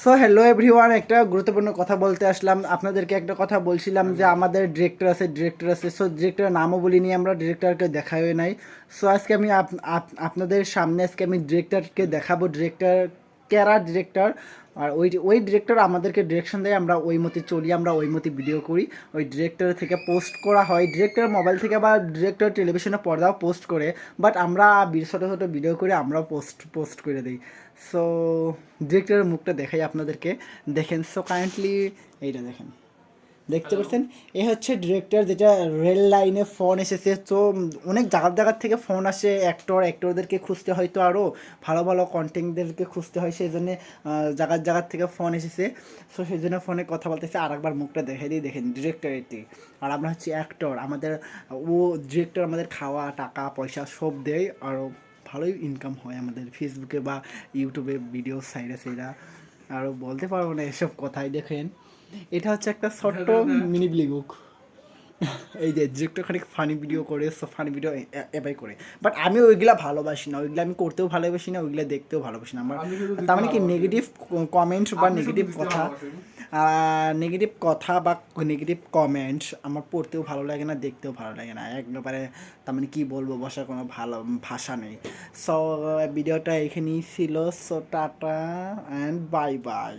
So hello everyone, একটা গুরুত্বপূর্ণ কথা বলতে আসলাম আপনাদেরকে। একটা কথা বলছিলাম যে আমাদের ডিরেক্টর আছে। সো ডিরেক্টরের নামও বলিনি, আমরা ডিরেক্টরকে দেখাই নাই। সো আজকে আমি আপনাদের সামনে আজকে আমি ডিরেক্টরকে দেখাবো। ডিরেক্টর কেরা ডিরেক্টর, আর ওই ডিরেক্টর আমাদেরকে ডিরেকশন দেয়, আমরা ওই মতে চলি, আমরা ওই মতে ভিডিও করি। ওই ডিরেক্টর থেকে পোস্ট করা হয়, ডিরেক্টর মোবাইল থেকে বা ডিরেক্টর টেলিভিশনে পর্দাও পোস্ট করে, বাট আমরা ছোটো ছোটো ভিডিও করে আমরাও পোস্ট করে দিই। সো ডিরেক্টরের মুখটা দেখাই আপনাদেরকে, দেখেন। সো কারেন্টলি এইটা দেখেন, দেখতে পাচ্ছেন, এ হচ্ছে ডিরেক্টর। যেটা রেল লাইনে ফোন এসেছে, তো অনেক জায়গার থেকে ফোন আসে। অ্যাক্টরদেরকে খুঁজতে হয়তো আরও ভালো ভালো কন্টেন্টদেরকে খুঁজতে হয়, সেই জন্যে জায়গার থেকে ফোন এসেছে। সো সেই জন্য ফোনে কথা বলতেছে। আর একবার মুখটা দেখে দিই, দেখেন ডিরেক্টর এটি। আর আমরা হচ্ছে অ্যাক্টর। ও ডিরেক্টর আমাদের খাওয়া টাকা পয়সা সব দেয়, আরও ভালোই ইনকাম হয় আমাদের ফেসবুকে বা ইউটিউবে ভিডিও সাইডা। আরও বলতে পারবো না এসব কথাই। দেখেন, এটা হচ্ছে একটা ছোট্ট মিনি ব্লিগুক। এই যে ডিরেক্টর খানিক ফানি ভিডিও করে, সো ফানি ভিডিও এবাই করে। বাট আমি ওইগুলা ভালোবাসি না, ওইগুলো আমি করতেও ভালোবাসি না, ওইগুলো দেখতেও ভালোবাসি না আমার। তার মানে কি নেগেটিভ কমেন্ট বা নেগেটিভ কথা বা নেগেটিভ কমেন্ট আমার পড়তেও ভালো লাগে না, দেখতেও ভালো লাগে না একবারে। তার মানে কী বলবো, বসার কোনো ভালো ভাষা নেই। সো ভিডিওটা এখানেই ছিল। So tata and bye bye.